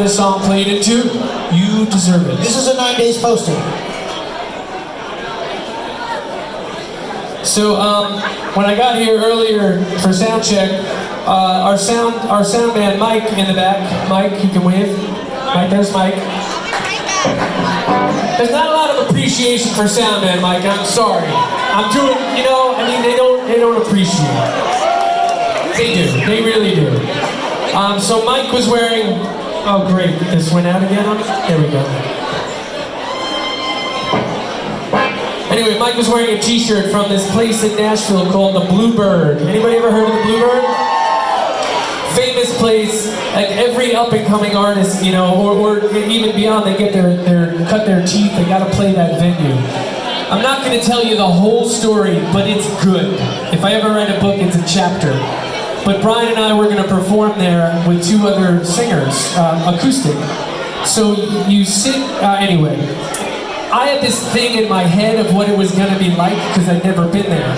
this song played into. You deserve it. This is a 9 days poster. So when I got here earlier for sound check, our sound man Mike in the back. Mike, you can wave. Mike, there's Mike. There's not a lot of appreciation for sound man Mike. I'm sorry. I'm doing, you know, I mean they don't appreciate it. They do. They really do. So Mike was wearing. Oh great, this went out again on me. There we go. Anyway, Mike was wearing a t-shirt from this place in Nashville called the Bluebird. Anybody ever heard of the Bluebird? Famous place, like every up-and-coming artist, you know, or even beyond, they get cut their teeth, they gotta play that venue. I'm not gonna tell you the whole story, but it's good. If I ever write a book, it's a chapter. But Brian and I were gonna perform there with 2 other singers, acoustic. So you sit, anyway. I had this thing in my head of what it was going to be like because I'd never been there.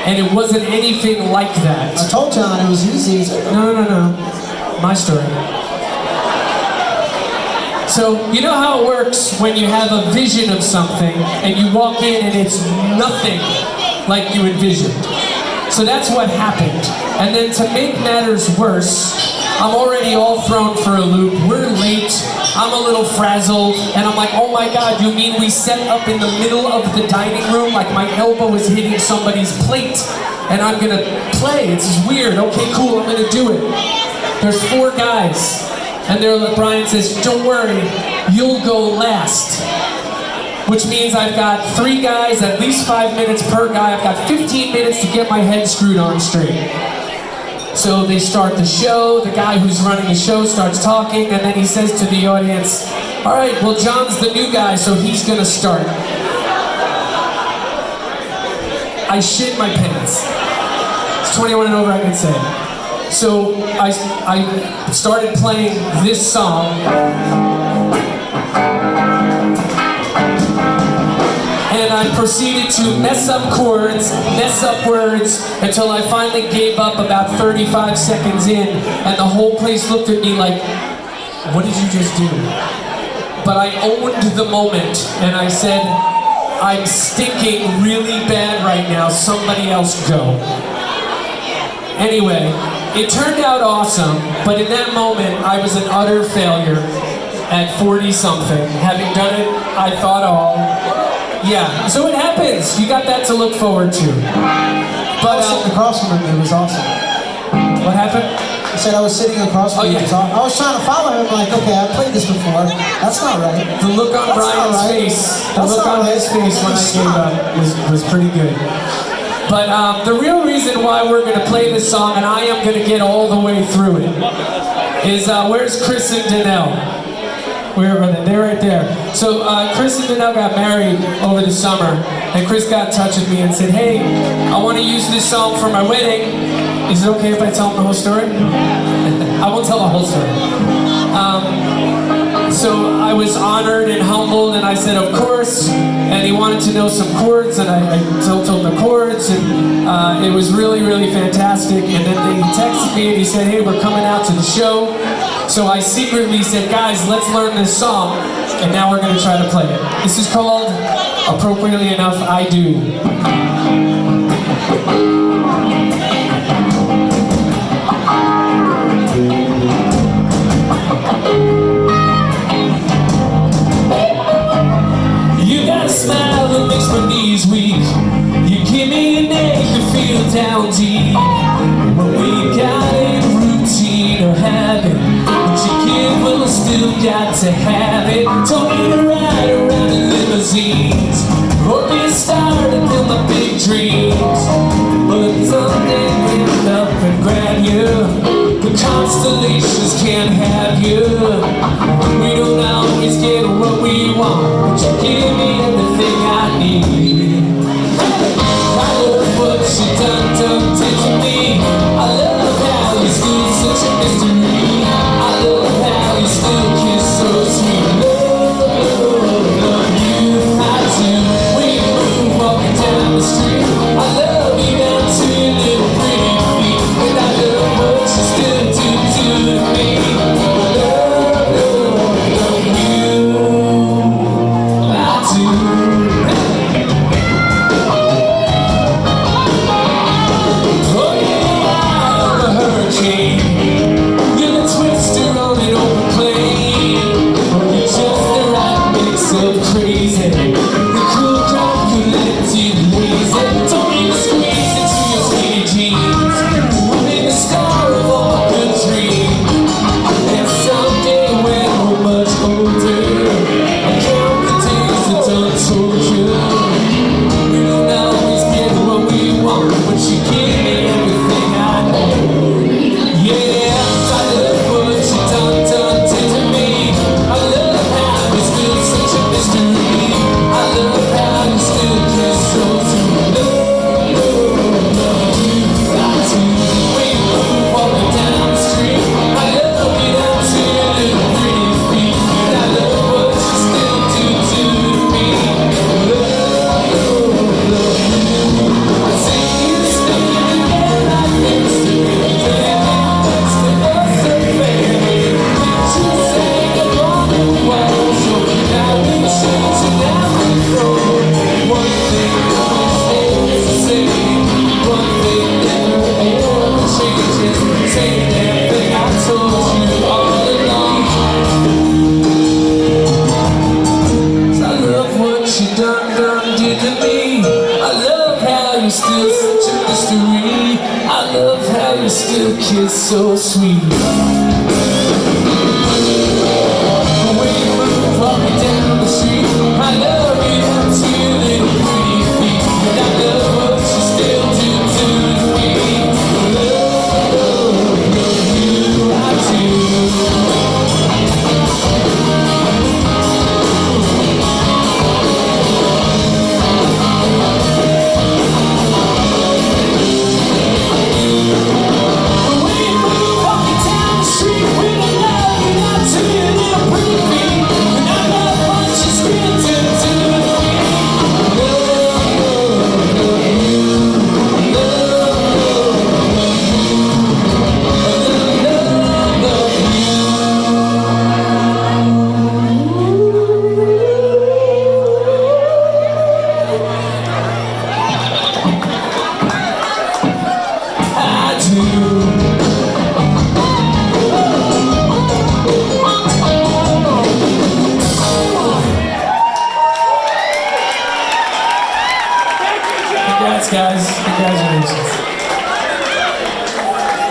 And it wasn't anything like that. I told John it was easy. No. My story. So, you know how it works when you have a vision of something and you walk in and it's nothing like you envisioned. So that's what happened. And then to make matters worse, I'm already all thrown for a loop. We're late. I'm a little frazzled, and I'm like, oh my God, you mean we set up in the middle of the dining room like my elbow is hitting somebody's plate, and I'm gonna play? It's just weird. Okay, cool, I'm gonna do it. There's 4 guys, and Brian says, don't worry, you'll go last. Which means I've got 3 guys, at least 5 minutes per guy. I've got 15 minutes to get my head screwed on straight. So they start the show, the guy who's running the show starts talking, and then he says to the audience, all right, well, John's the new guy, so he's gonna start. I shit my pants. It's 21 and over, I can say. So I started playing this song, and I proceeded to mess up chords, mess up words, until I finally gave up about 35 seconds in, and the whole place looked at me like, what did you just do? But I owned the moment, and I said, I'm stinking really bad right now, somebody else go. Anyway, it turned out awesome, but in that moment, I was an utter failure at 40-something. Having done it, I thought all. Yeah, so it happens. You got that to look forward to. But sitting across from him, it was awesome. What happened? I said I was sitting across from him. Yeah. I was trying to follow him, like, okay, I've played this before. That's not right. The look on Brian's face, the look on his face when I gave up was pretty good. But the real reason why we're going to play this song, and I am going to get all the way through it, is where's Chris and Danelle? Where are they? They're right there. So Chris and Danelle got married over the summer, and Chris got in touch with me and said, hey, I want to use this song for my wedding. Is it okay if I tell him the whole story? I won't tell the whole story. So I was honored and humbled, and I said, of course. And he wanted to know some chords, and I told him the chords, and it was really, really fantastic. And then he texted me and he said, hey, we're coming out to the show. So I secretly said, guys, let's learn this song, and now we're going to try to play it. This is called, appropriately enough, I Do. You got a smile that makes my knees weak. You give me an ache to feel down deep. When we got a routine or habit, well, I still got to have it. Told me to ride around in limousines, or be a star to build my big dreams. But someday we'll up and grab you. The constellations can't have you. We don't always get what we want, but you give me a